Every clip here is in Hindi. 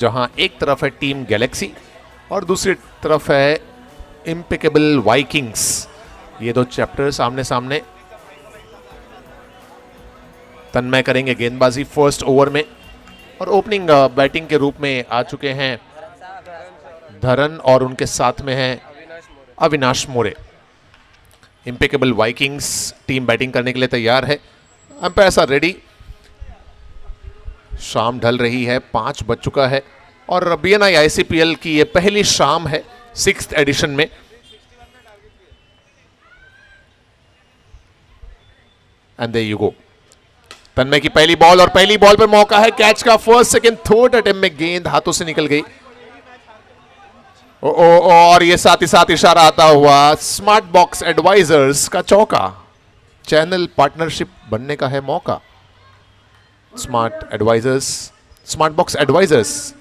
जहां एक तरफ है टीम गैलेक्सी और दूसरी तरफ है इम्पेकेबल वाइकिंग्स। ये दो चैप्टर सामने सामने तन्मय करेंगे गेंदबाजी फर्स्ट ओवर में। और ओपनिंग बैटिंग के रूप में आ चुके हैं धरन और उनके साथ में है अविनाश मोरे। इम्पेकेबल वाइकिंग्स टीम बैटिंग करने के लिए तैयार है। Umpire sir ready. शाम ढल रही है, 5 बज चुका है और BNI ICPL की ये पहली शाम है 6th एडिशन में। And there you go. Tanmay की पहली बॉल और पहली बॉल पर मौका है कैच का। फर्स्ट सेकंड थर्ड अटेम्प्ट में गेंद हाथों से निकल गई। और ये साथ ही साथ इशारा आता हुआ स्मार्ट बॉक्स एडवाइजर्स का चौका। चैनल पार्टनरशिप बनने का है मौका। Smart advisors, smart box advisors.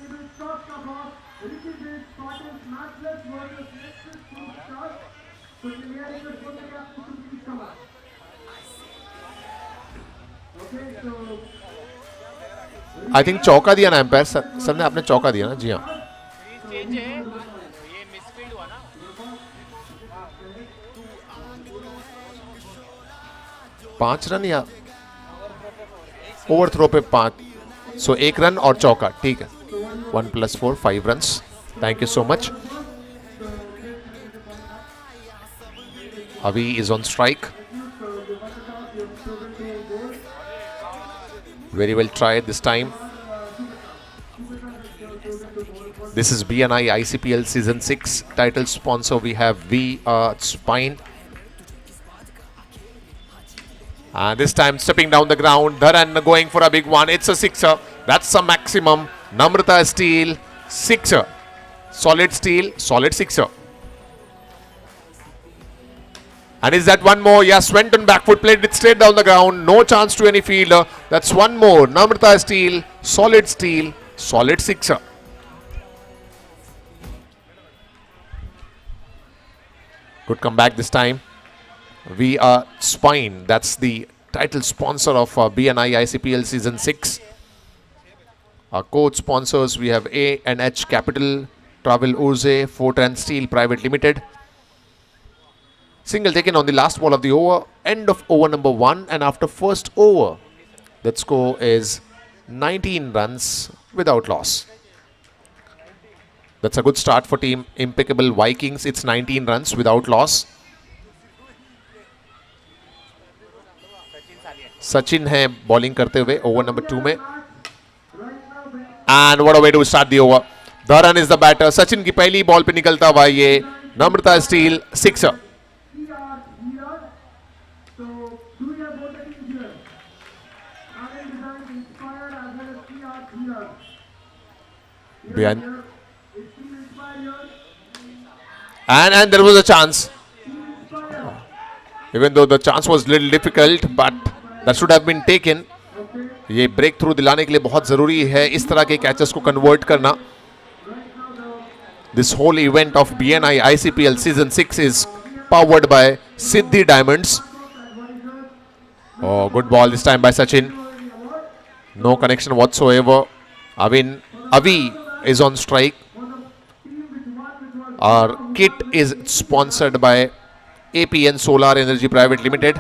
I think चौका दिया ना एम्पायर सर ने, आपने चौका दिया ना? जी हाँ। 5 रन या ओवर थ्रो पे 5, सो 1 रन और चौका। ठीक है, 1 + 4 5 runs. Thank you so much. अभी is on strike. Very well tried this time. This is BNI ICPL Season 6. Title sponsor we have Spine. And this time stepping down the ground, Dharan going for a big one. It's a sixer. That's a maximum. Namrata steal, sixer. Solid steal, solid sixer. And is that one more? Yes, Swenton back foot played it straight down the ground. No chance to any fielder. That's one more. Namrata steal, solid sixer. Good comeback this time. We are Spine. That's the title sponsor of BNI ICPL Season 6. Our coach sponsors, we have A&H Capital, Travel Urze, Fortran Steel Private Limited. Single taken on the last ball of the over, end of over number 1, and after first over, that score is 19 runs without loss. That's a good start for team Impeccable Vikings. It's 19 runs without loss. Sachin है bowling करते हुए over number 2 में. And what a way to start the over. Dharan is the batter. Sachin की पहली बॉल पे निकलता हुआ ये Namrata steal sixer. Behind. And there was a chance. Even though the chance was little difficult, but that should have been taken. ये ब्रेक थ्रू दिलाने के लिए बहुत जरूरी है इस तरह के कैचेस को कन्वर्ट करना. This whole event of BNI ICPL Season 6 is powered by Siddhi Diamonds. Oh, good ball this time by Sachin. No connection whatsoever. Avi is on strike. Our kit is sponsored by APN Solar Energy Private Limited.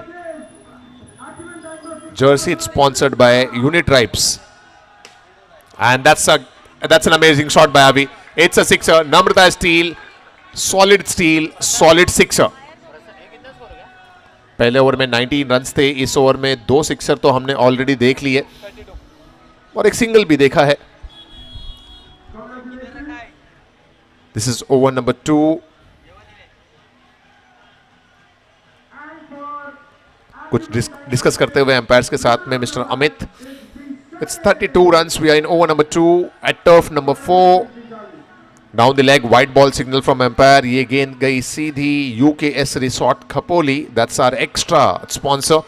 Jersey it's sponsored by Unitribes. And that's an amazing shot by Avi. It's a sixer. Namrata steal, solid sixer. पहले ओवर में 19 रन्स थे. इस ओवर में 2 सिक्सर तो हमने ऑलरेडी देख लिए और एक सिंगल भी देखा है. This is over number 2. कुछ डिस्कस करते हुए एम्पायर्स के साथ में mister Amit. It's 32 runs. We are in over number 2 at turf number 4. Down the leg, white ball signal from umpire. ये गेंद गई सीधी UKS Resort Khopoli. That's our extra sponsor.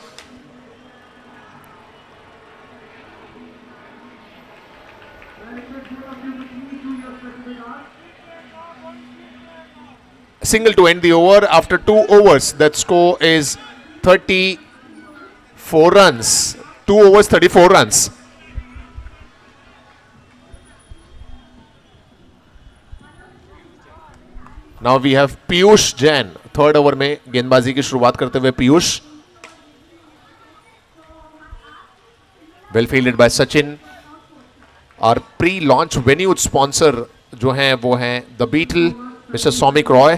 Single to end the over. After 2 overs, that score is 34 runs. 2 overs, 34 runs. Now we have Piyush Jain third over में गेंदबाजी की शुरुआत करते हुए। Piyush, well fielded by Sachin. और प्री लॉन्च वेन्यू स्पॉन्सर जो हैं वो हैं the beetle, mister Saumik Roy.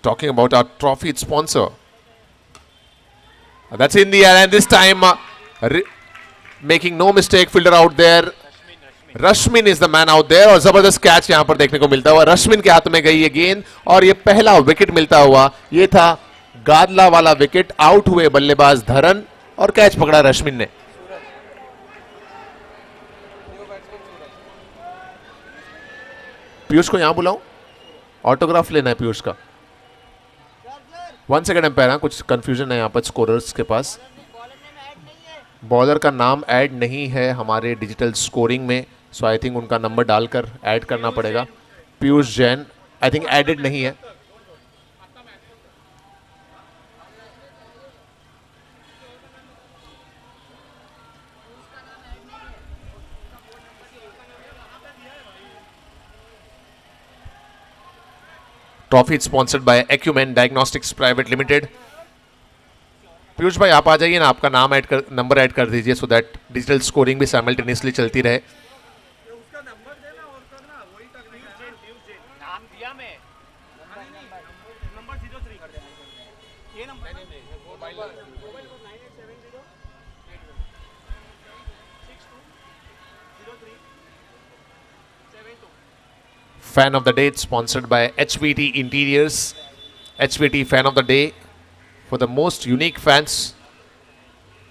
Talking about our trophy sponsor. That's in the air, and this time making no mistake, fielder out there. Rashmin is the man out there और जबरदस्त कैच यहां पर देखने को मिलता हुआ। रश्मिन के हाथ में गई ये गेंद और ये पहला विकेट मिलता हुआ। ये था गादला वाला विकेट। आउट हुए बल्लेबाज धरन और कैच पकड़ा रश्मिन ने। पीयूष को यहां बुलाऊं, ऑटोग्राफ लेना है पीयूष का। 1 सेकंड एम्पायर। हाँ, कुछ कंफ्यूजन है यहाँ पर स्कोरर्स के पास। बॉलर का नाम ऐड नहीं है हमारे डिजिटल स्कोरिंग में, सो आई थिंक उनका नंबर डालकर ऐड करना पड़ेगा। Piyush Jain I think added नहीं है। Trophy sponsored by acumen diagnostics private limited. Piyush भाई आप आ जाइए ना, आपका नाम ऐड कर, नंबर ऐड कर दीजिए सो दैट डिजिटल स्कोरिंग भी साइमल्टेनियसली चलती रहे। Fan of the day sponsored by HVT Interiors. HVT Fan of the Day for the most unique fans.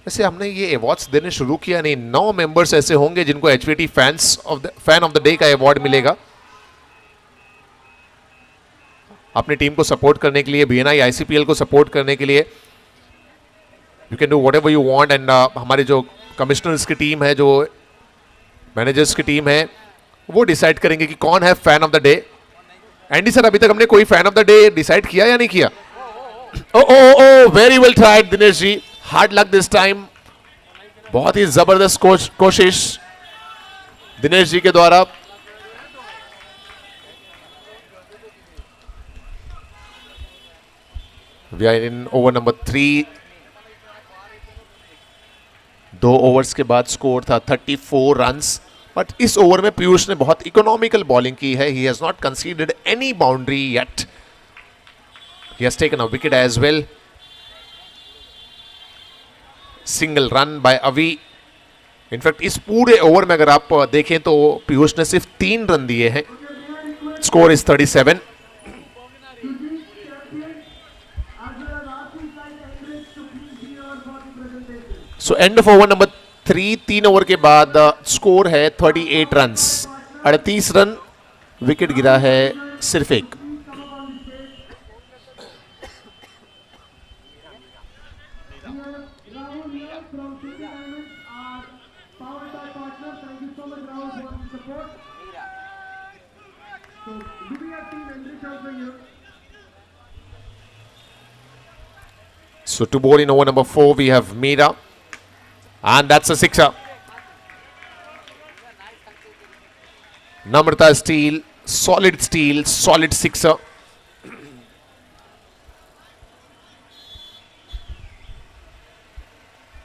वैसे हमने ये अवार्ड्स देने शुरू किया नहीं। 9 मेंबर्स ऐसे होंगे जिनको HVT fan of the day का अवार्ड मिलेगा। अपनी टीम को सपोर्ट करने के लिए, BNI ICPL को सपोर्ट करने के लिए you can do what ever you want. And हमारे जो कमिश्नर्स की टीम है, जो मैनेजर्स की टीम है, वो डिसाइड करेंगे कि कौन है fan of the day. Andy sir, अभी तक हमने कोई fan of the day decide किया या नहीं किया? Oh oh oh very well tried Dinesh ji, hard luck this time. बहुत ही जबरदस्त कोशिश दिनेश जी के द्वारा। We are in over number 3। 2 overs के बाद स्कोर था 34 रन्स। बट इस ओवर में पीयूष ने बहुत इकोनॉमिकल बॉलिंग की है। He has not conceded any boundary yet. He has taken a wicket as well. Single run by Avi. In fact इस पूरे ओवर में अगर आप देखें तो पीयूष ने सिर्फ 3 रन दिए हैं। Score is 37। So and of over number 3। 3 over के बाद स्कोर है 38 रन्स। 38 रन, विकेट गिरा है सिर्फ एक। So to bowl in over number 4 we have Meera, and that's a sixer. Namrata steal, solid sixer.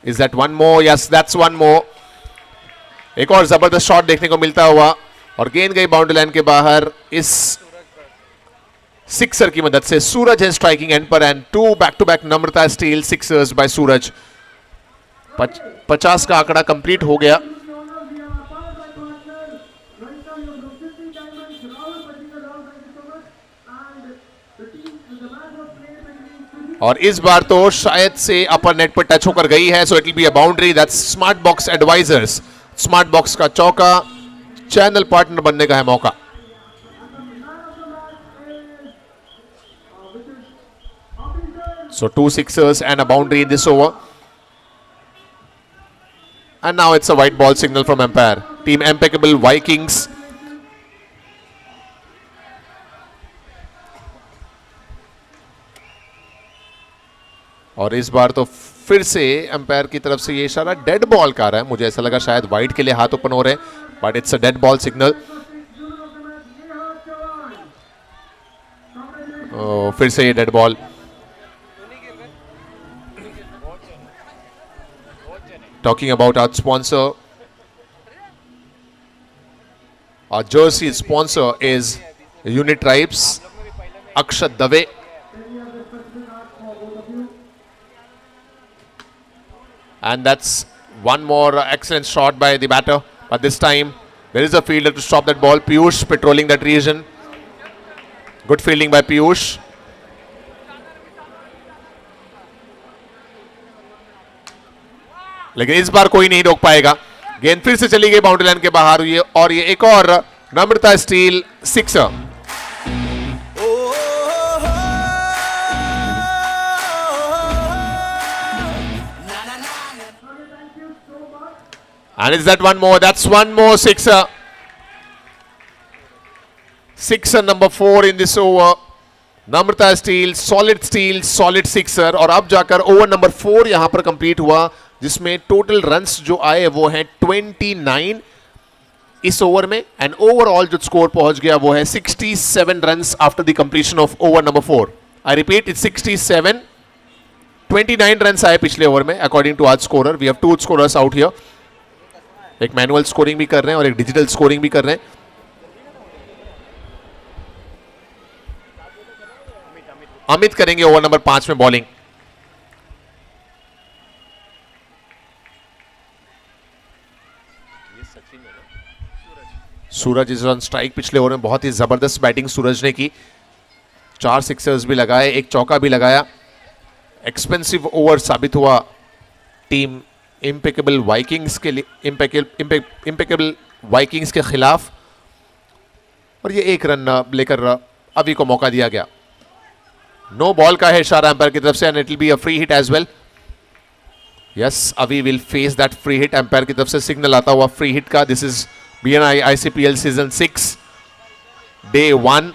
Is that one more? Yes, that's one more. एक और जबरदस्त शॉट देखने को मिलता हुआ और गेंद गई बाउंड्री लाइन के बाहर। इस सिक्सर की मदद से सूरज है स्ट्राइकिंग एंड पर, and 2 back to back Namrata Steel sixers by Suraj. 50 का आंकड़ा कंप्लीट हो गया। और इस बार तो शायद से अपर नेट पर टच होकर गई है, so it will be a boundary. That's smart box advisors. Smart box का चौका, चैनल पार्टनर बनने का है मौका। So 2 sixers and a boundary in this over. And now it's a white ball signal from umpire. Team Impeccable Vikings. और इस बार तो फिर से अंपायर की तरफ से ये इशारा डेड बॉल का आ रहा है. मुझे ऐसा लगा शायद वाइड के लिए हाथ ओपन हो रहे हैं, but it's a dead ball signal. फिर से ये dead ball. Talking about our sponsor, our jersey sponsor is Unit Tribes, Akshat Dave. And that's one more excellent shot by the batter. But this time, there is a fielder to stop that ball. Piyush patrolling that region. Good fielding by Piyush. लेकिन इस बार कोई नहीं रोक पाएगा. गेंद फिर से चली गई बाउंड्री लाइन के बाहर हुई और ये एक और Namrata Steel sixer. And is that one more? That's one more sixer. Sixer number 4 in this over. Namrata steel, solid sixer. और अब जाकर ओवर नंबर 4 यहां पर कंप्लीट हुआ, जिसमें टोटल रन्स जो आए वो हैं 29 इस ओवर में. एंड ओवरऑल जो स्कोर पहुंच गया वो है 67 runs after the completion of over number 4. I repeat, it's 67. 29 runs आए पिछले ओवर में अकॉर्डिंग टू आज scorer. We have 2 scorers out here. एक मैनुअल स्कोरिंग भी कर रहे हैं और एक डिजिटल स्कोरिंग भी कर रहे हैं. अमित करेंगे ओवर नंबर 5 में bowling. Suraj is on strike. पिछले ओवर में बहुत ही जबरदस्त बैटिंग सूरज ने की. 4 सिक्सर्स भी लगाए, एक चौका भी लगाया. एक्सपेंसिव ओवर साबित हुआ टीम इम्पेकेबल वाइकिंग्स के लिए, इम्पेकेबल वाइकिंग्स के खिलाफ. और ये एक रन लेकर अभी को मौका दिया गया. नो बॉल का है इशारा एम्पायर की तरफ से, and it will be a free hit as well. Yes, Abhi will face that free hit. Umpire की तरफ से सिग्नल आता हुआ फ्री हिट का. This is BNI ICPL season 6 day 1.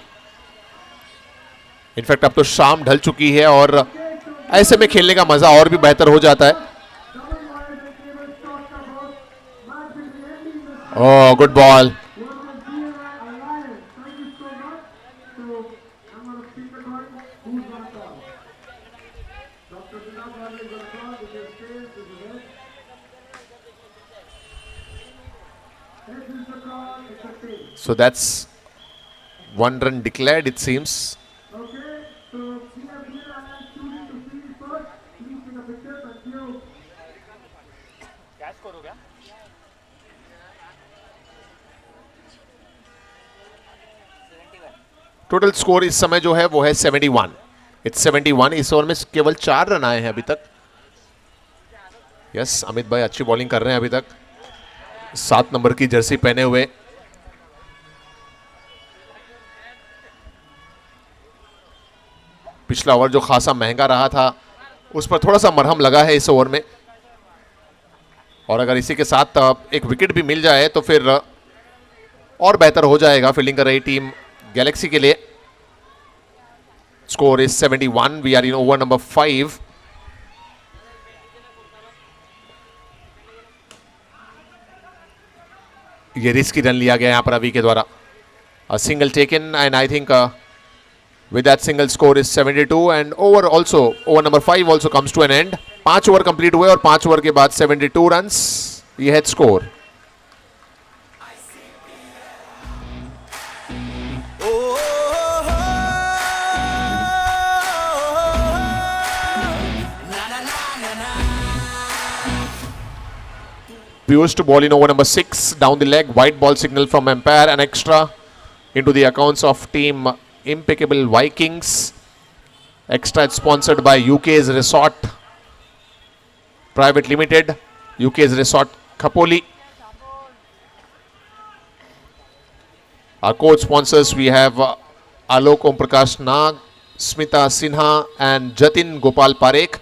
In fact अब तो शाम ढल चुकी है और ऐसे में खेलने का मजा और भी बेहतर हो जाता है. Oh, good ball. So that's one run declared, it seems. Total score इस समय जो है वो है 71. इट्स 71. इस ओवर में केवल 4 रन आए हैं अभी तक. यस, अमित भाई अच्छी बॉलिंग कर रहे हैं अभी तक, 7 नंबर की जर्सी पहने हुए. पिछला ओवर जो खासा महंगा रहा था उस पर थोड़ा सा मरहम लगा है इस ओवर में. और अगर इसी के साथ एक विकेट भी मिल जाए तो फिर और बेहतर हो जाएगा फील्डिंग कर रही टीम गैलेक्सी के लिए. Score is 71. We are in over number 5. ये रिस्की रन लिया गया यहां पर अभी के द्वारा. A single taken and I think with that single score is 72. and over number 5 also comes to an end. 5 over complete हुए और 5 ओवर के बाद 72 रन्स ये है score. Piyush to ball in over number 6 down the leg. White ball signal from umpire. An extra into the accounts of team Impeccable Vikings. Extra sponsored by UK's Resort Private Limited, UK's Resort Khapoli. Our coach sponsors, we have Alok Om Prakash Nag, Smita Sinha and Jatin Gopal Parekh.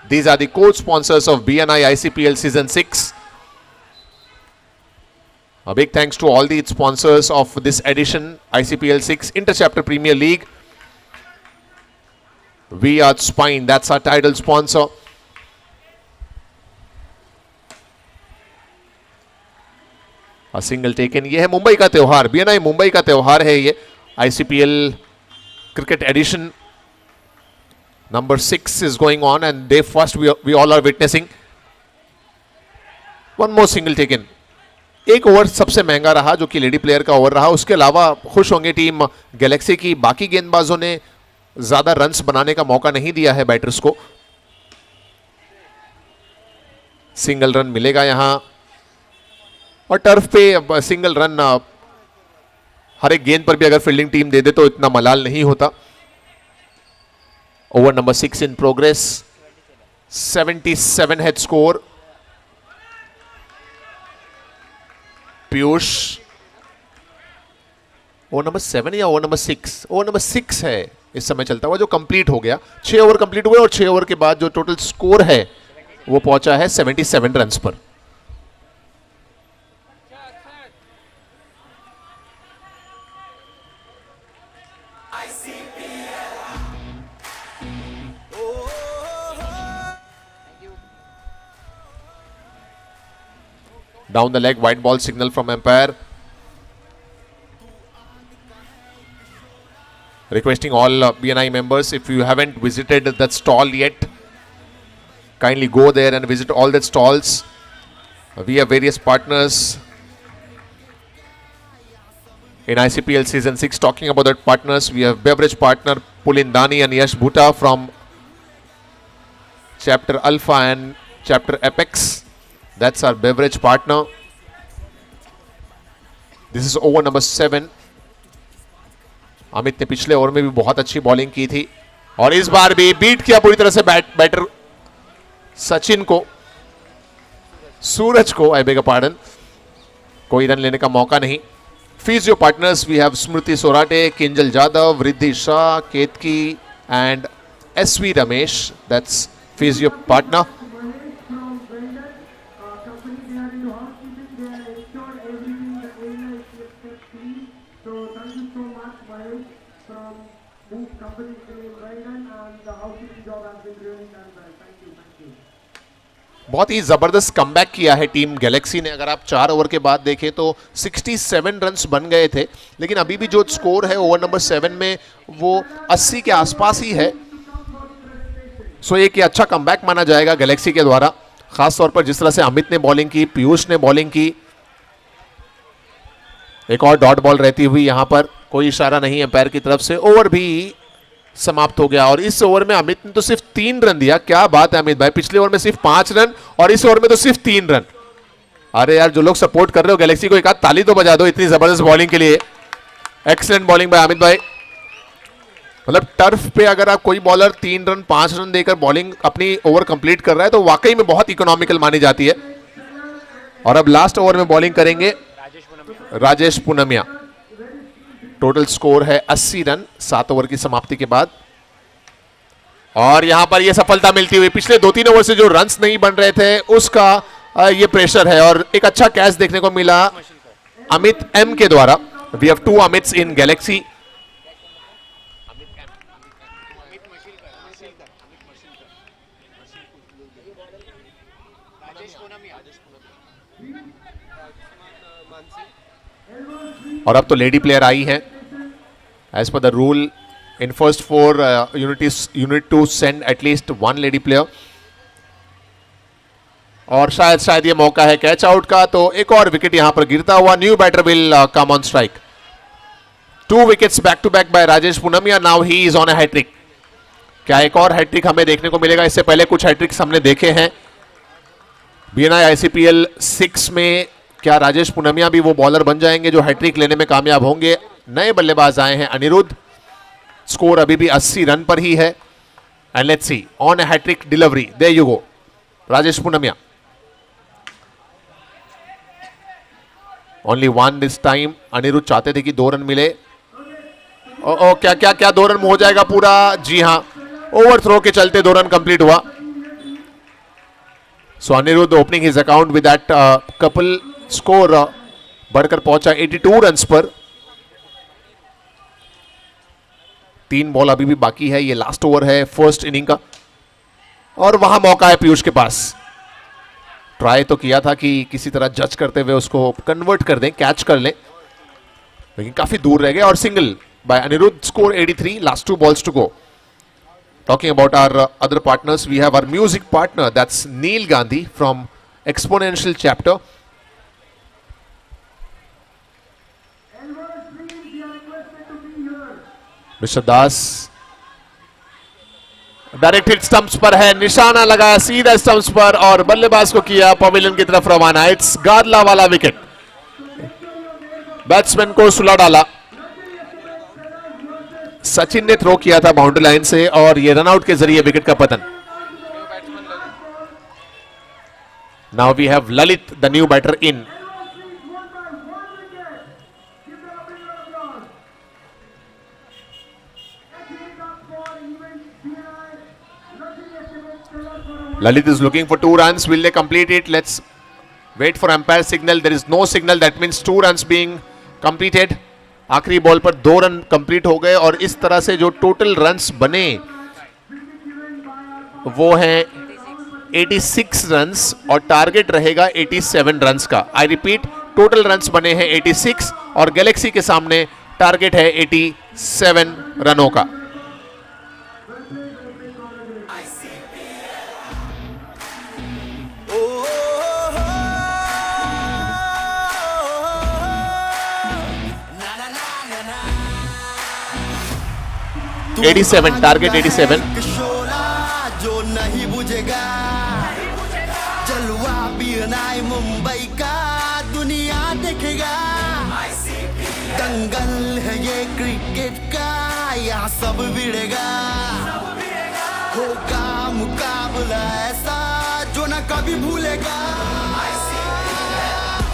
These are the coach sponsors of BNI ICPL Season 6. A big thanks to all the sponsors of this edition, ICPL 6 Inter-Chapter Premier League. We are Spine, that's our title sponsor. Single taken. ये है मुंबई का त्योहार, बीएनआई मुंबई का त्योहार है ये। ICPL cricket edition number 6 is going on and day first we all are witnessing one more single taken। एक ओवर सबसे महंगा रहा जो कि लेडी प्लेयर का ओवर रहा। उसके अलावा खुश होंगे टीम गैलेक्सी की, बाकी गेंदबाजों ने ज्यादा रन्स बनाने का मौका नहीं दिया है बैटर्स को। सिंगल रन मिलेगा यहां, और टर्फ पे सिंगल रन हर एक गेंद पर भी अगर फील्डिंग टीम दे दे तो इतना मलाल नहीं होता। ओवर नंबर 6 इन प्रोग्रेस, 77 है स्कोर। पीयूष, ओवर नंबर 7 या ओवर नंबर 6? ओवर नंबर 6 है इस समय चलता हुआ, जो कंप्लीट हो गया। 6 ओवर कंप्लीट हुए और 6 ओवर के बाद जो टोटल स्कोर है वो पहुंचा है 77 रन्स पर। Down the leg, white ball signal from umpire. Requesting all BNI members, if you haven't visited that stall yet, kindly go there and visit all the stalls. We have various partners in ICPL Season 6. Talking about that partners, we have beverage partner Pulindani and Yash Bhuta from Chapter Alpha and Chapter Apex. That's our beverage partner. This is over number 7. Amit ने पिछले ओवर में भी बहुत अच्छी बॉलिंग की थी और इस बार भी बीट किया पूरी तरह से बैटर सचिन को, सूरज को, आई बेग पार्डन। कोई रन लेने का मौका नहीं। Physio partners we have Smriti Sorate, Kinjal Jadav, Riddhi Shah, Ketki and SV Ramesh. That's physio partner. बहुत ही जबरदस्त कमबैक किया है टीम गैलेक्सी ने। अगर आप 4 ओवर के बाद देखें तो 67 रन्स बन गए थे, लेकिन अभी भी जो स्कोर है ओवर नंबर 7 में वो 80 के आसपास ही है। सो एक अच्छा कमबैक माना जाएगा गैलेक्सी के द्वारा, खासतौर पर जिस तरह से अमित ने बॉलिंग की, पीयूष ने बॉलिंग की। एक और डॉट बॉल रहती हुई यहां पर, कोई इशारा नहीं अंपायर की तरफ से। ओवर भी समाप्त हो गया और इस ओवर में अमित ने तो सिर्फ 3 रन दिया। क्या बात है अमित भाई, पिछले ओवर में सिर्फ 5 रन और इस ओवर में तो सिर्फ 3 रन। अरे यार, जो लोग सपोर्ट कर रहे हो गैलेक्सी को, एक आध ताली तो बजा दो इतनी जबरदस्त बॉलिंग के लिए। एक्सीलेंट बॉलिंग बाय अमित भाई। मतलब टर्फ पे अगर आप कोई बॉलर 3 रन 5 रन देकर बॉलिंग अपनी ओवर कंप्लीट कर रहा है तो वाकई में बहुत इकोनॉमिकल मानी जाती है। और अब लास्ट ओवर में बॉलिंग करेंगे राजेश पूनमिया। टोटल स्कोर है 80 रन 7 ओवर की समाप्ति के बाद। और यहां पर यह सफलता मिलती हुई, पिछले 2-3 ओवर से जो रन्स नहीं बन रहे थे उसका ये प्रेशर है और एक अच्छा कैच देखने को मिला अमित एम के द्वारा। We have 2 Amits in Galaxy. और अब तो लेडी प्लेयर आई है। As per the rule in first 4 unit to send at least 1 lady player. और शायद ये मौका है कैच आउट का, तो एक और विकेट यहां पर गिरता हुआ। New batter will come on strike. 2 wickets back to back by Rajesh Poonamia. Now he is on a hat trick. क्या एक और हैट्रिक हमें देखने को मिलेगा? इससे पहले कुछ हैट्रिक्स हमने देखे हैं बीएनआई आईसीपीएल 6 में। क्या राजेश पूनमिया भी वो बॉलर बन जाएंगे जो हैट्रिक लेने में कामयाब होंगे? नए बल्लेबाज आए हैं अनिरुद्ध। स्कोर अभी भी 80 रन पर ही है। And let's see on a hat trick delivery, there you go Rajesh Poonamia. Only 1 this time. Aniruddh चाहते थे कि 2 रन मिले। ओ क्या क्या क्या 2 रन हो जाएगा पूरा? जी हां, ओवर थ्रो के चलते 2 रन कंप्लीट हुआ। So Aniruddh opening his account with that couple. Score बढ़कर पहुंचा 82 रन्स पर। 3 बॉल अभी भी बाकी है। ये लास्ट ओवर है फर्स्ट इनिंग का और वहां मौका है पीयूष के पास। ट्राई तो किया था कि किसी तरह जज करते हुए उसको कन्वर्ट कर दें, कैच कर लें, लेकिन काफी दूर रह गए और single by Aniruddh. Score 83, last 2 balls to go. Talking about our other partners, we have our music partner, that's Neil Gandhi from Exponential Chapter. Mr. Das direct hit stumps पर है, निशाना लगाया सीधा स्टंप्स पर और बल्लेबाज को किया पवेलियन की तरफ रवाना. इट्स गादला वाला विकेट, बैट्समैन को सुला डाला. सचिन ने थ्रो किया था बाउंड्री लाइन से और ये रनआउट के जरिए विकेट का पतन. Now we have Lalit the new batter in. Lalit is looking for 2 runs. Will they complete it? Let's wait for umpire signal. There is no signal. That means 2 runs being completed. आखिरी बॉल पर 2 रन कंप्लीट हो गए और इस तरह से जो टोटल रन्स बने वो हैं 86 रन्स और टारगेट रहेगा 87 रन्स का. आई रिपीट, टोटल रन्स बने हैं 86 और गैलेक्सी के सामने टारगेट है 87 रनों का. टारगेट 87. जो नहीं बुझेगा जलवा पीनाई मुंबई का दुनिया देखेगा. दंगल है ये क्रिकेट का, यहाँ सब भिड़ेगा. होगा मुकाबला ऐसा जो न कभी भूलेगा.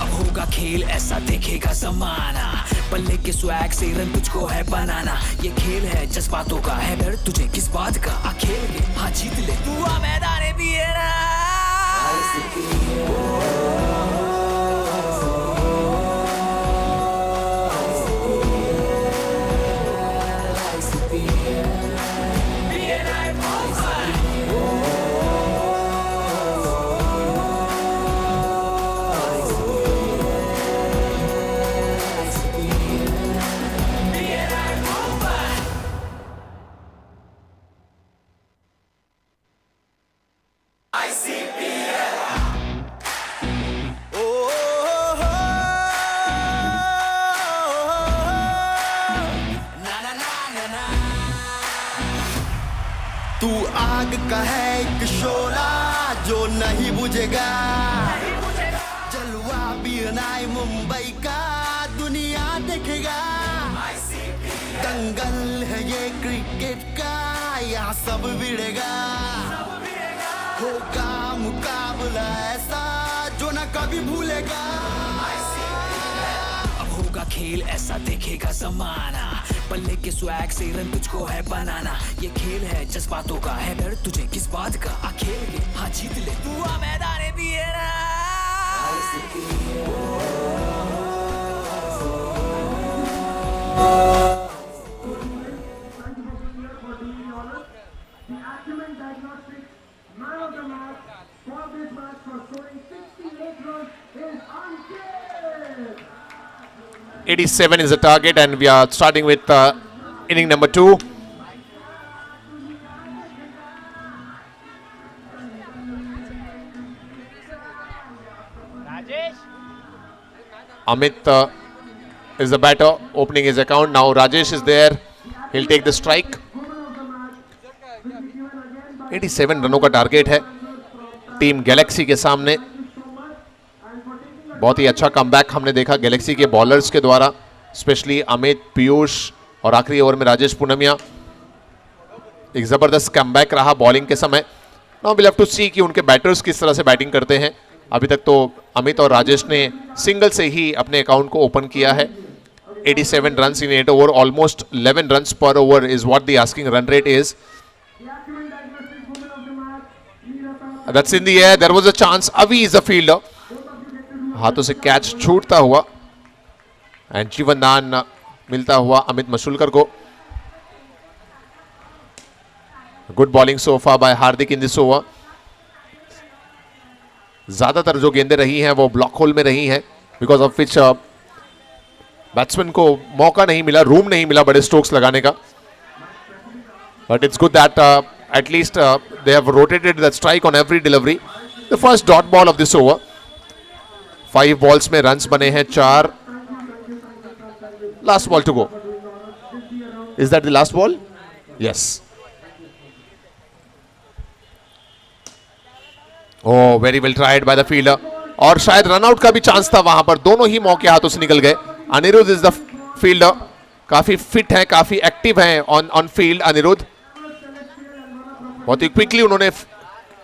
अब होगा खेल ऐसा देखेगा जमाना, पल्ले के स्वैग से रन तुझको है बनाना. ये खेल है जज्बातों का, है डर तुझे किस बात का. आ खेल के हाँ जीत ले तू, आ मैदान भी है ना. तू आग का है एक शोला जो नहीं बुझेगा. जलवा पीनाई मुंबई का दुनिया देखेगा. दंगल है ये क्रिकेट का, यहाँ सब भिड़ेगा. होगा मुकाबला ऐसा जो न कभी भूलेगा. अब होगा खेल ऐसा देखेगा जमाना, पल्ले के स्वैग से रन तुझको है बनाना. ये खेल है जज्बातों का, है डर तुझे किस बात का. आ खेल के हाँ जीत ले तू, आ मैदान भी है ना. Man of the match for this match for scoring 68 runs is Ankit. 87 is the target and we are starting with inning number 2. Amit is the batter opening his account. Now Rajesh is there. He'll take the strike. 87 रनों का टारगेट है टीम गैलेक्सी के सामने. बहुत ही अच्छा कमबैक हमने देखा गैलेक्सी के बॉलर्स के द्वारा, स्पेशली अमित, पीयूष और आखिरी ओवर में राजेश पूनमिया. एक जबरदस्त कमबैक रहा बॉलिंग के समय. नाउ विल हैव टू सी कि उनके बैटर्स किस तरह से बैटिंग करते हैं. अभी तक तो अमित और राजेश ने सिंगल से ही अपने अकाउंट को ओपन किया है. 87 runs in 8 over, almost 11 runs पर over is what the asking run rate is. That's in the air. There was a chance. Avi is the fielder. हाथों से कैच छूटता हुआ एंड जीवन दान मिलता हुआ अमित मशुलकर को. Good bowling so far by Hardik in this over. ज्यादातर जो गेंदें रही हैं वो ब्लॉक होल में रही हैं, बिकॉज ऑफ विच बैट्समैन को मौका नहीं मिला, रूम नहीं मिला बड़े स्ट्रोक्स लगाने का. But it's good that at least they have rotated the strike on every delivery. The first dot ball of this over. 5 balls में runs बने हैं 4. Last ball to go. Is that the last ball? Yes. Oh, very well tried by the fielder. और शायद रन आउट का भी चांस था वहां पर. दोनों ही मौके हाथों से निकल गए. Aniruddh is the fielder. काफी फिट है, काफी एक्टिव है ऑन फील्ड. अनिरुद्ध बहुत ही क्विकली उन्होंने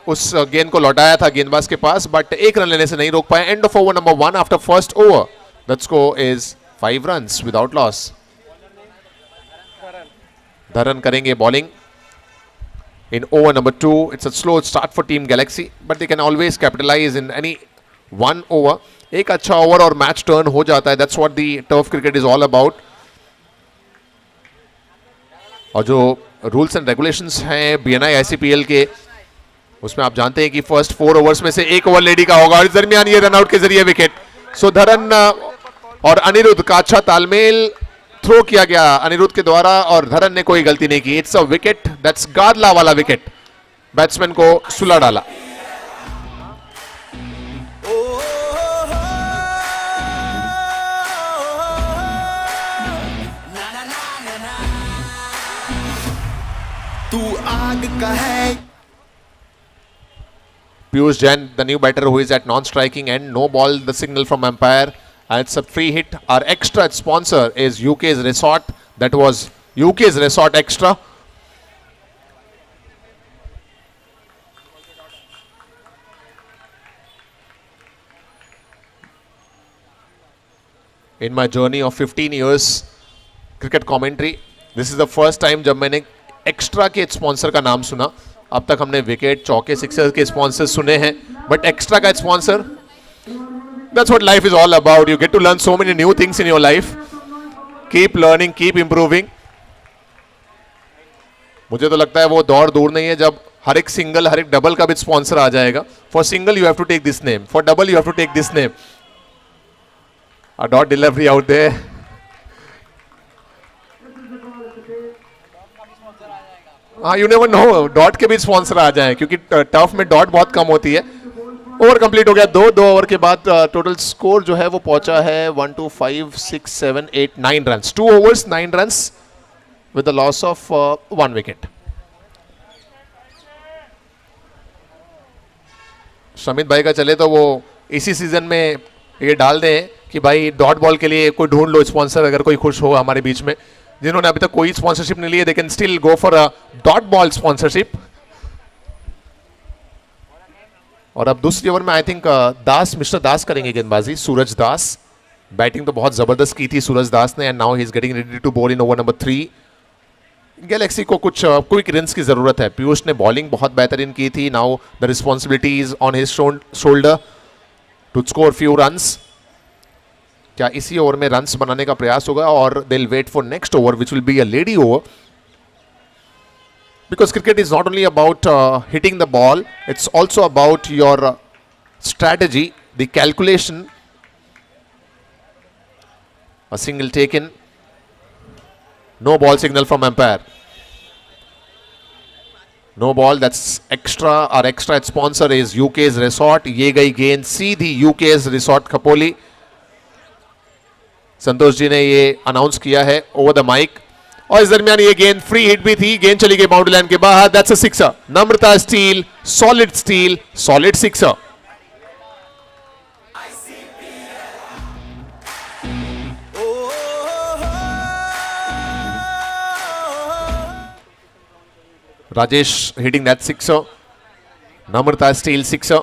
उस गेंद को लौटाया था गेंदबाज के पास, बट एक रन लेने से नहीं रोक पाए. End of over number 1 after first over. The score is 5 runs without loss. Dharan करेंगे bowling in over number 2. It's a slow start for team galaxy, but they can always capitalise in any one over. एक अच्छा ओवर और मैच टर्न हो जाता है. That's what the turf cricket is all about. और जो रूल्स एंड रेगुलेशंस हैं बीएनआई आईसीपीएल के, उसमें आप जानते हैं कि फर्स्ट 4 ओवर्स में से 1 ओवर लेडी का होगा, और इस दरमियान ये रनआउट के जरिए विकेट. सो धरन और अनिरुद्ध का अच्छा तालमेल थ्रो किया गया अनिरुद्ध के द्वारा, और धरन ने कोई गलती नहीं की. It's a wicket. दैट्स गादला वाला विकेट. बैट्समैन को सुला डाला. तू आग का है. Piyush Jain, the new batter, who is at non-striking end. No ball, the signal from umpire. And it's a free hit. Our extra sponsor is UK's Resort. That was UK's Resort Extra. In my journey of 15 years cricket commentary, this is the first time जब मैंने एक्स्ट्रा के स्पॉन्सर का नाम सुना. अब तक हमने विकेट, चौके, सिक्सर के स्पॉन्सर सुने हैं, बट एक्स्ट्रा का sponsor, that's what life is all about. You get to learn so many new things in your life. Keep learning, keep improving. मुझे तो लगता है वो दौर दूर नहीं है जब हर एक सिंगल, हर एक डबल का भी स्पॉन्सर आ जाएगा. For single you have to take this name, for double you have to take this name. A dot delivery out there. हाँ, यू नेवर नो, डॉट के भी स्पॉन्सर आ जाए, क्योंकि टर्फ में डॉट बहुत कम होती है. ओवर कंप्लीट हो गया. 2 ओवर के बाद टोटल स्कोर जो है वो पहुंचा है 1 2 5 6 7 8 9 runs. 2 overs 9 runs with the loss of 1 wicket. Samit भाई का चले तो वो इसी सीजन में ये डाल दें कि भाई डॉट बॉल के लिए कोई ढूंढ लो स्पॉन्सर, अगर कोई खुश हो हमारे बीच में. जिन्होंने अभी तक कोई स्पॉन्सरशिप नहीं ली है, they can still go for a dot ball sponsorship. और अब दूसरी ओवर में आई थिंक दास, मिस्टर दास करेंगे गेंदबाजी. सूरज दास. बैटिंग तो बहुत जबरदस्त की थी सूरज दास ने, and now he is getting ready to bowl in over number 3. Galaxy को कुछ क्विक रन्स की जरूरत है. पीयूष ने बॉलिंग बहुत बेहतरीन की थी. Now the responsibility is on his shoulder to score few runs. क्या इसी ओवर में रन्स बनाने का प्रयास होगा, और they will wait for next over which will be a lady over, because cricket is not only about hitting the ball, it's also about your strategy, the calculation. A single taken. No ball signal from umpire. No ball. That's extra. Our extra sponsor is UK's Resort. ये गई गेंद सीधी UK's Resort खपोली. संतोष जी ने ये अनाउंस किया है ओवर द माइक. और इस दरमियान ये गेंद फ्री हिट भी थी. गेंद चली गई बाउंड्री लाइन के बाहर. That's a sixer. Namrata steel, solid sixer. Rajesh hitting that sixer. Namrata Steele sixer.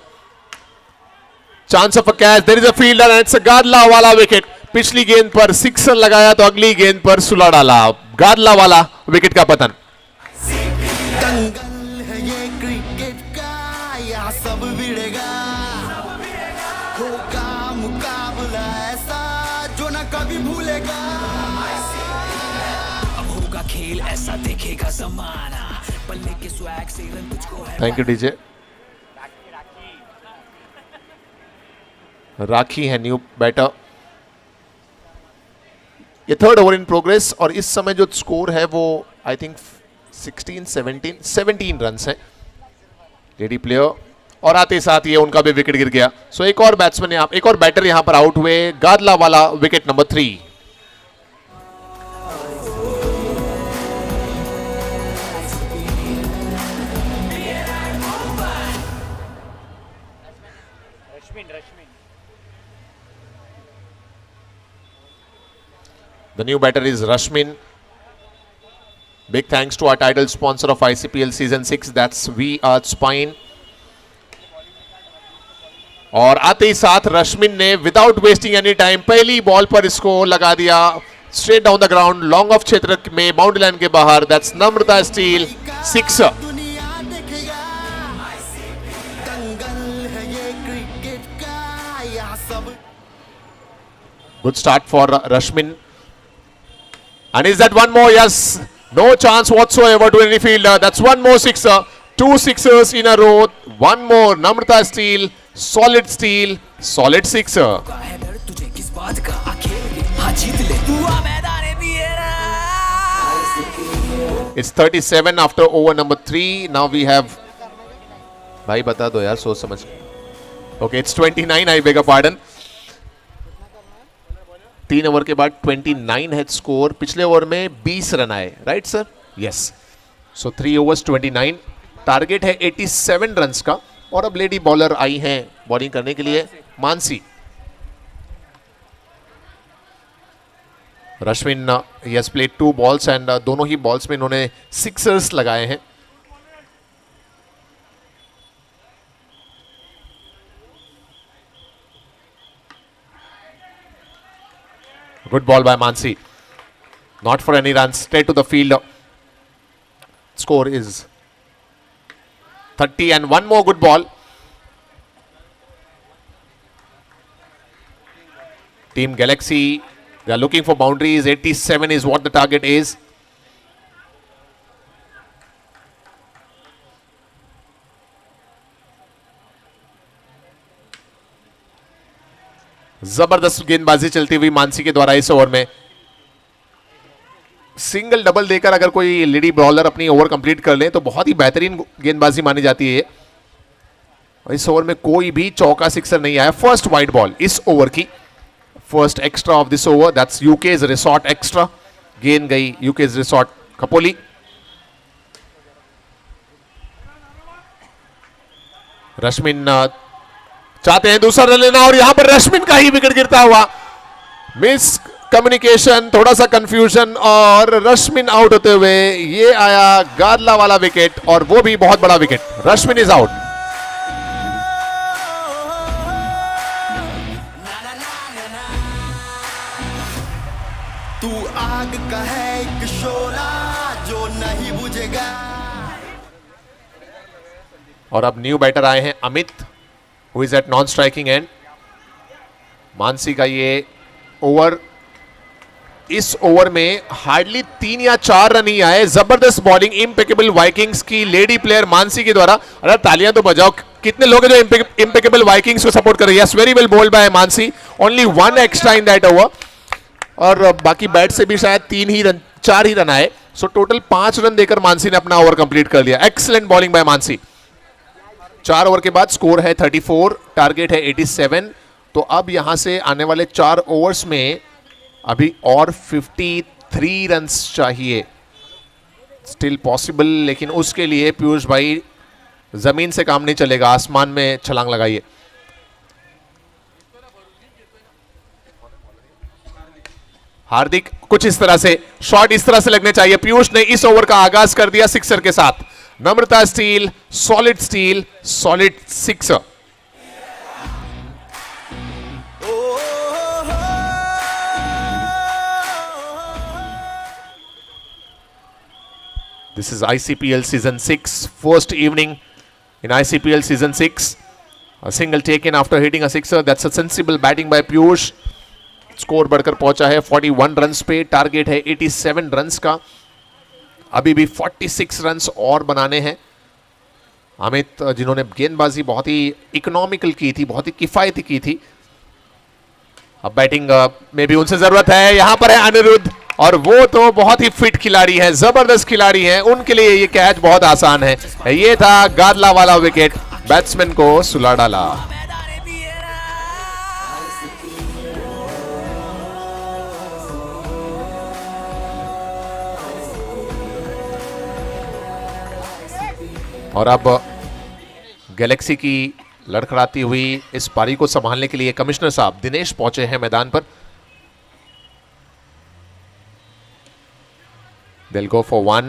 Chance of a catch. There is a fielder and it's a Gadla वाला विकेट. पिछली गेंद पर सिक्सर लगाया तो अगली गेंद पर सुला डाला. गादला वाला विकेट का पतन. दंगल है ये क्रिकेट का, यहाँ सब भिड़ेगा. होगा मुकाबला ऐसा जो न कभी भूलेगा. अब होगा खेल ऐसा देखेगा जमाना. पल्ले के स्वैग से रन तुझको है. थैंक यू डीजे. राखी है न्यू बैटर। ये थर्ड ओवर इन प्रोग्रेस और इस समय जो स्कोर है वो आई थिंक 17 रन्स है। लेडी प्लेयर और आते साथ ये उनका भी विकेट गिर गया। सो एक और बैट्समैन एक और बैटर यहां पर आउट हुए, गादला वाला wicket number 3। The new batter is Rashmin. Big thanks to our title sponsor of ICPL Season 6, that's V-Arch Spine. और आते ही साथ रश्मिन ने विदाउट वेस्टिंग एनी टाइम पहली बॉल पर इसको लगा दिया straight down the ground, long off क्षेत्र में बाउंड्री लाइन के बाहर। That's Namrata steel, 6। दुनिया देखेगा, दंगल है ये क्रिकेट का, यहाँ सब Good start for Rashmin. And is that one more? Yes. No chance whatsoever to any fielder. That's one more sixer. 2 sixers in a row. One more. Namrata steal. Solid steal. Solid sixer. का है डर तुझे किस बात का, आखिर हाँ जीत ले तू आ मैदान भी है ना। It's 37 after over number 3. Now we have. भाई बता दो यार सोच समझ। Okay, it's 29. I beg your pardon. 3 over के बाद 29 है स्कोर। पिछले ओवर में 20 रन आए, राइट सर? यस। सो 3 ओवर्स 29, टारगेट है 87 रन्स का। और अब लेडी बॉलर आई हैं बॉलिंग करने के लिए, Mansi. Rashmin yes played 2 balls and दोनों ही बॉल्स में इन्होंने सिक्सर्स लगाए हैं। Good ball by Mansi. Not for any runs. Straight to the field. Score is 30 and one more good ball. Team Galaxy, they are looking for boundaries. 87 is what the target is. जबरदस्त गेंदबाजी चलती हुई मानसी के द्वारा इस ओवर में। सिंगल डबल देकर अगर कोई लेडी बॉलर अपनी ओवर कंप्लीट कर ले तो बहुत ही बेहतरीन गेंदबाजी मानी जाती है। इस ओवर में कोई भी चौका सिक्सर नहीं आया। फर्स्ट वाइड बॉल इस ओवर की, first extra off this over, that's UK's resort extra. गेंद गई यूकेज रिसोर्ट खपोली। रश्मिन चाहते हैं दूसरा रन लेना और यहां पर रश्मिन का ही विकेट गिरता हुआ। मिस कम्युनिकेशन, थोड़ा सा कंफ्यूजन और रश्मिन आउट होते हुए ये आया गादला वाला विकेट और वो भी बहुत बड़ा विकेट। Rashmin is out. तू आग का है एक शोला जो नहीं बुझेगा। और अब न्यू बैटर आए हैं Amit, who is at non striking and. Mansi का ये ओवर, इस ओवर में हार्डली 3 या 4 रन ही आए। जबरदस्त बॉलिंग इम्पेकेबल वाइकिंग्स की लेडी प्लेयर मानसी के द्वारा। अरे तालियां तो बजाओ, कितने लोग हैं जो इम्पेकेबल वाइकिंग्स को सपोर्ट कर रहे हैं। Very well bowled by Mansi, only 1 extra in that over. और बाकी बैट से भी शायद 4 ही रन आए। सो टोटल 5 रन देकर मानसी ने अपना ओवर कंप्लीट कर लिया। Excellent bowling bye Mansi. 4 over के बाद स्कोर है 34, टारगेट है 87। तो अब यहां से आने वाले 4 ओवर्स में अभी और 53 रन्स चाहिए। स्टिल पॉसिबल, लेकिन उसके लिए पीयूष भाई जमीन से काम नहीं चलेगा, आसमान में छलांग लगाइए। हार्दिक कुछ इस तरह से शॉट इस तरह से लगने चाहिए। पीयूष ने इस ओवर का आगाज कर दिया सिक्सर के साथ। Namrata steel, solid sixer. This is ICPL Season 6, first evening in ICPL Season 6. A single taken after hitting a sixer. That's a sensible batting by Piyush. Score बढ़कर पहुंचा है 41 रन्स पे, टारगेट है 87 रन्स का। अभी भी 46 रन्स और बनाने हैं। अमित जिन्होंने गेंदबाजी बहुत ही इकोनॉमिकल की थी, बहुत ही किफायती की थी, अब बैटिंग में भी उनसे जरूरत है। यहां पर है अनिरुद्ध, और वो तो बहुत ही फिट खिलाड़ी है, जबरदस्त खिलाड़ी है, उनके लिए ये कैच बहुत आसान है। ये था गादला वाला विकेट, बैट्समैन को सुला डाला। और अब गैलेक्सी की लड़खड़ाती हुई इस पारी को संभालने के लिए कमिश्नर साहब दिनेश पहुंचे हैं मैदान पर। They'll go for one.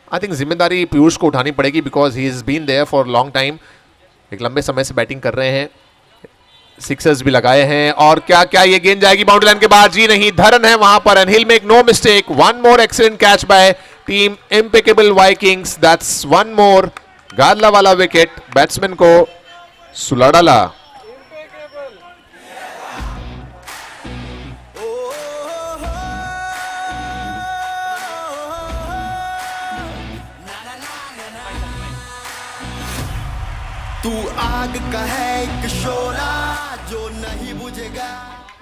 I think जिम्मेदारी पीयूष को उठानी पड़ेगी because he is been there for long time. एक लंबे समय से बैटिंग कर रहे हैं, सिक्सर्स भी लगाए हैं। और क्या क्या ये गेंद जाएगी बाउंड्री लाइन के बाहर? जी नहीं, धरन है वहां पर and he'll make no mistake. One more excellent catch by team Impeccable Vikings. That's one more गादला वाला विकेट, बैट्समैन को सुला डाला। तू आग का है एक शोला जो नहीं बुझेगा।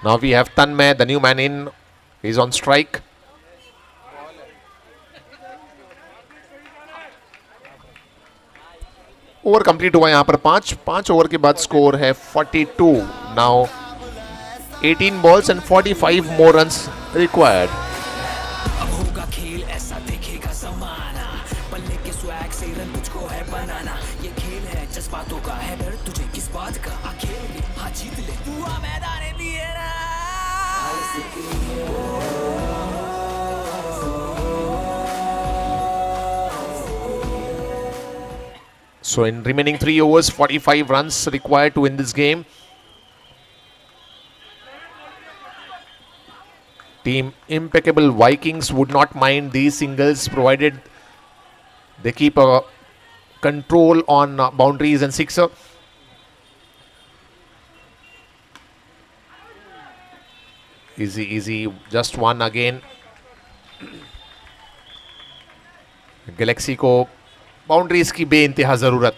Now we have Tanmay, the new man in. He's on strike. Over complete हुआ यहां पर पांच ओवर के बाद स्कोर है 42. Now 18 balls and 45 more runs required. अब होगा खेल ऐसा देखेगा जमाना, पल्ले के स्वैग से रन तुझको है बनाना। ये खेल है जज्बातों का, है डर तुझे किस बात का? आ खेल ले, हाँ जीत ले, तू आ मैदान भी है ना। So in remaining 3 overs, 45 runs required to win this game. Team Impeccable Vikings would not mind these singles provided they keep a control on boundaries and sixer. Easy, just one again. Galaxy को बाउंड्रीज की बेइंतहा जरूरत,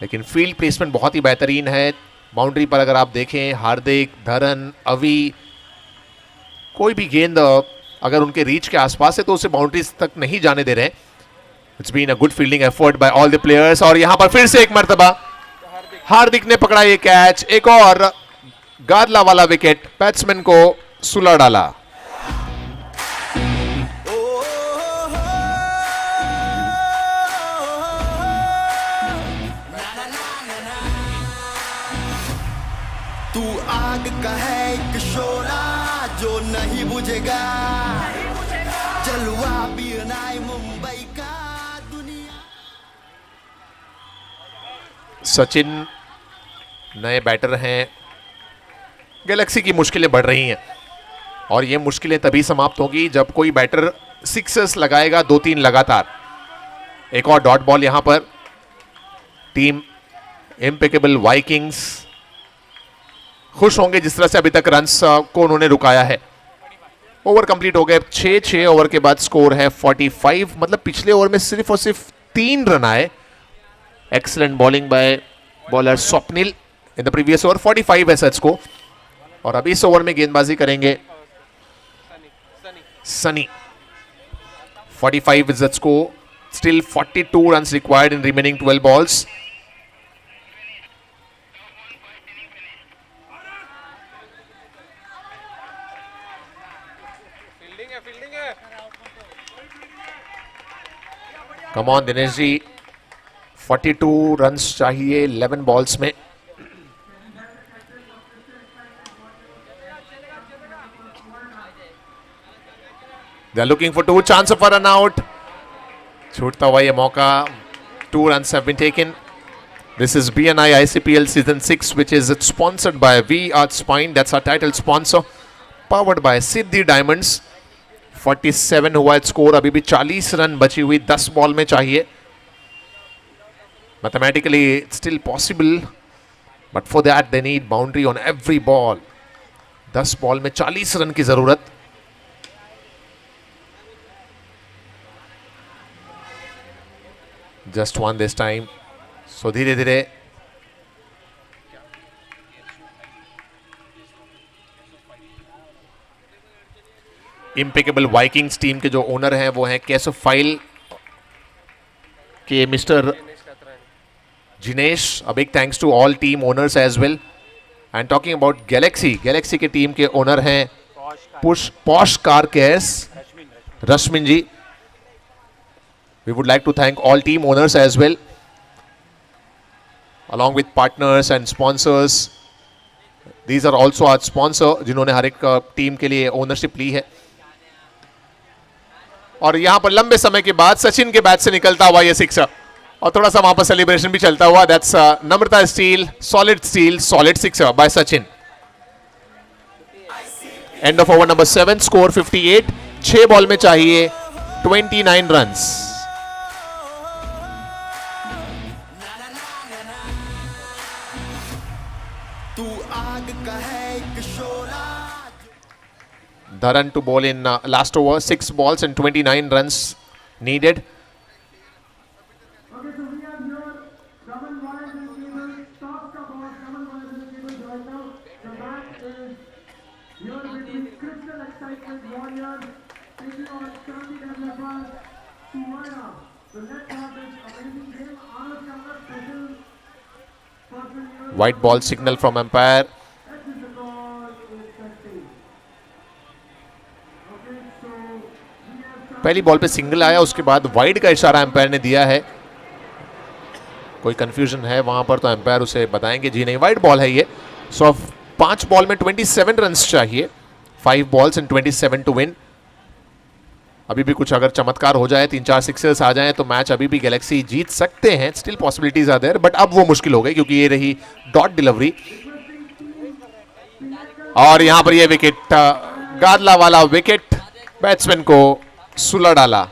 लेकिन फील्ड प्लेसमेंट बहुत ही बेहतरीन है। बाउंड्री पर अगर आप देखें, हार्दिक, धरन, अवी, कोई भी गेंद अगर उनके रीच के आसपास है तो उसे बाउंड्रीज तक नहीं जाने दे रहे। It's been a good fielding effort by all the players. और यहां पर फिर से एक मर्तबा हार्दिक ने पकड़ा ये कैच, एक और गादला वाला विकेट, बैट्समैन को सुला डाला। तू आग का है एक शोला जो नहीं बुझेगा। जलवा पीनाई मुंबई का दुनिया। सचिन नए बैटर हैं, गैलेक्सी की मुश्किलें बढ़ रही हैं और ये मुश्किलें तभी समाप्त होगी जब कोई बैटर सिक्सर्स लगाएगा 2-3 लगातार। एक और डॉट बॉल यहां पर। टीम इम्पेकेबल वाइकिंग्स खुश होंगे जिस तरह से अभी तक रन्स को उन्होंने रुकाया है। ओवर कंप्लीट हो गए, 6 ओवर के बाद स्कोर है 45। मतलब पिछले ओवर में सिर्फ और सिर्फ 3 रन आए। Excellent bowling bye bowler Swapnil in the previous over. 45 है सच को, और अब इस ओवर में गेंदबाजी करेंगे Sunny. 45 is the score. Still 42 runs required in remaining 12 balls. Come on Dinesh ji, 42 runs चाहिए 11 balls में। They are looking for 2, chance of a run out. छूटता हुआ ये मौका। 2 runs have been taken. This is BNI ICPL Season 6, which is sponsored by V Art Spine. That's our title sponsor. Powered by Siddhi Diamonds. 47 हुआ स्कोर, अभी भी 40 रन बची हुई 10 बॉल में चाहिए। Mathematically, it's still possible, but for that they need boundary on every ball. 10 ball में 40 रन की जरूरत। Just one this time. सो धीरे धीरे इम्पेकेबल वाइकिंग्स टीम के जो ओनर हैं वो हैं कैसोफाइल के mister Jinesh. A big thanks to all team owners as well. And talking about galaxy के टीम के ओनर हैं posh car cares Rashmin ji. We would like to thank all team owners as well along with partners and sponsors. These are also our sponsor जिन्होंने हर एक टीम के लिए ओनरशिप ली है. और यहां पर लंबे समय के बाद सचिन के बैट से निकलता हुआ ये सिक्सर और थोड़ा सा वहां पर सेलिब्रेशन भी चलता हुआ. That's Namrata steel solid sixer by Sachin. End of over number 7, score 58. 6 ball में चाहिए 29 रन्स. तू आग का है एक शोला. Dharan to bowl in last over. 6 balls and 29 runs needed. Okay, so we have here 7 wires and cables. Stop the ball, 7 wires and cables right now. The match is here between Crystal Excitement Warriors taking on Shanti Developers Suvaina. So let's have this amazing game. Anand Yadav special person here. White ball signal from umpire. That is the ball is 30. Okay, so we have पहली बॉल पे सिंगल आया, उसके बाद वाइड का इशारा एम्पायर ने दिया है. कोई कंफ्यूजन है वहां पर तो एम्पायर उसे बताएंगे जी नहीं, वाइड बॉल है ये. सो 5 बॉल में 27 रन्स चाहिए. 5 balls and 27 टू विन. अभी भी कुछ अगर चमत्कार हो जाए, 3-4 सिक्सर्स आ जाएं तो मैच अभी भी गैलेक्सी जीत सकते हैं. Still possibilities are there, but अब वो मुश्किल हो गई क्योंकि ये रही डॉट डिलीवरी. और यहां पर ये विकेट, गादला वाला विकेट बैट्समैन को सुला डाला.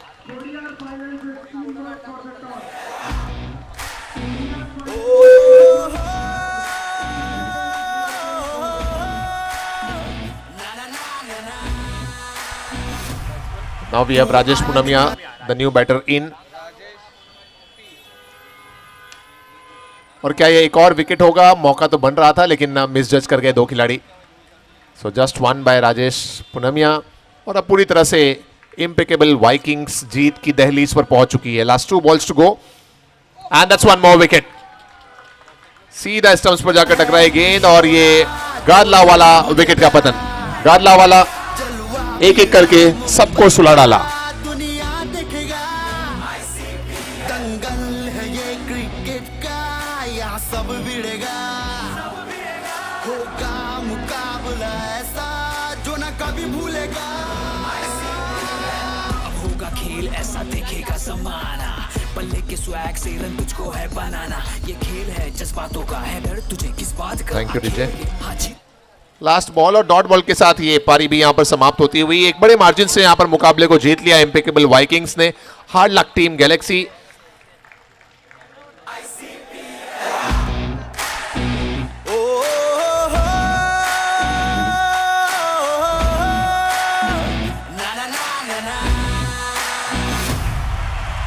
Now we have Rajesh Punamia, the new batter in. और क्या ये एक और विकेट होगा? मौका तो बन रहा था लेकिन मिस जज कर गए 2 खिलाड़ी. So just 1 by Rajesh Punamia. और अब पूरी तरह से इम्पेकेबल वाइकिंग्स जीत की दहलीज पर पहुंच चुकी है. Last 2 balls to go and that's 1 more wicket. सीधा स्टंप्स पर जाकर टकराई गेंद और ये गादला वाला विकेट का पतन. गादला वाला एक एक करके सबको सुला डाला. दुनिया देखेगा. दंगल है ये क्रिकेट का, यहाँ सब भिड़ेगा. होगा मुकाबला ऐसा जो ना कभी भूलेगा. अब होगा खेल ऐसा देखेगा जमाना. पल्ले के स्वैग से रन तुझको है बनाना. ये खेल है जज्बातों का, है डर तुझे किस बात का. Thank you, DJ. हाँ जी. लास्ट बॉल और डॉट बॉल के साथ ये पारी भी यहां पर समाप्त होती हुई. एक बड़े मार्जिन से यहां पर मुकाबले को जीत लिया इम्पेकेबल वाइकिंग्स ने. Hard luck team Galaxy.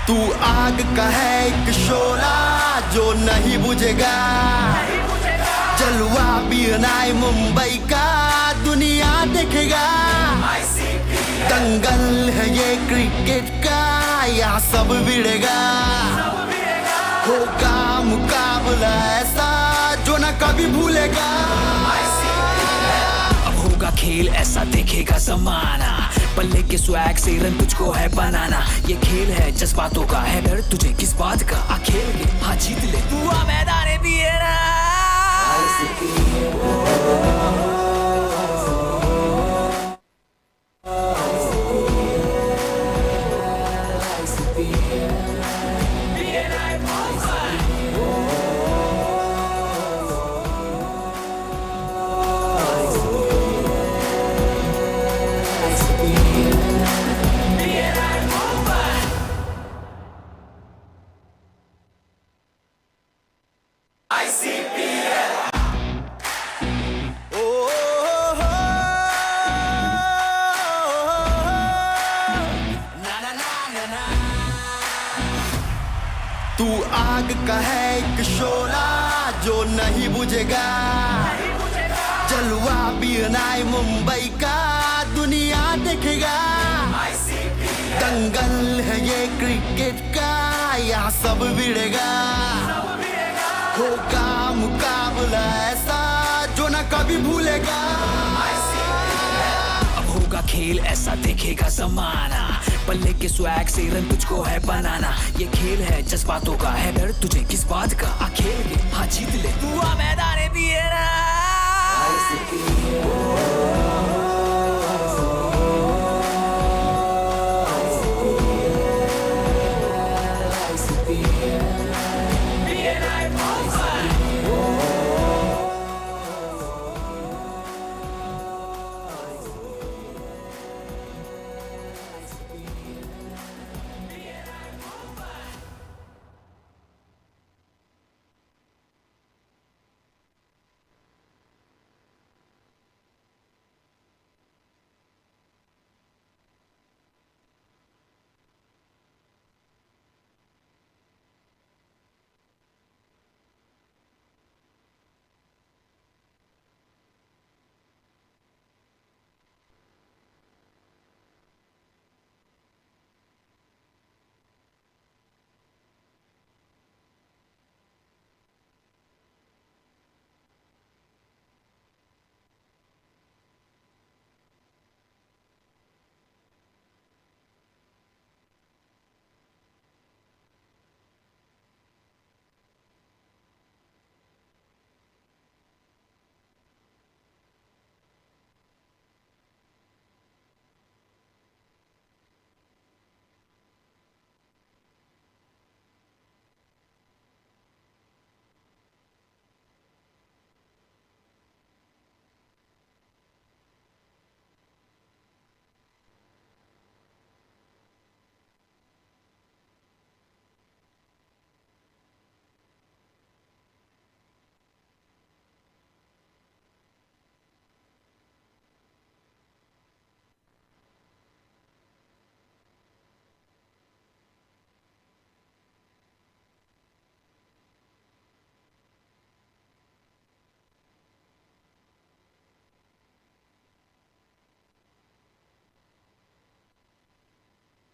तू आग का है एक शोला जो नहीं बुझेगा. जलवा बीनाई मुंबई का दुनिया देखेगा. दंगल है ये क्रिकेट का, यहाँ सब भिड़ेगा. होगा मुकाबला ऐसा जो ना कभी भूलेगा. अब होगा खेल ऐसा देखेगा जमाना. पल्ले के स्वैग से रन तुझको है बनाना. ये खेल है जज्बातों का, है डर तुझे किस बात का. आ खेल के हाँ जीत ले, तू आ मैदान भी है ना. ओ तू आग का है एक शोला जो नहीं बुझेगा जलवा बीनाई मुंबई का दुनिया देखेगा दंगल है ये क्रिकेट का यहाँ सब भिड़ेगा होगा मुकाबला ऐसा जो ना कभी भूलेगा अब होगा खेल ऐसा देखेगा जमाना पल्ले के स्वैग से रन तुझको है बनाना ये खेल है जज्बातों का है डर तुझे किस बात का आ खेल के हाँ जीत ले तू आ मैदान भी है ना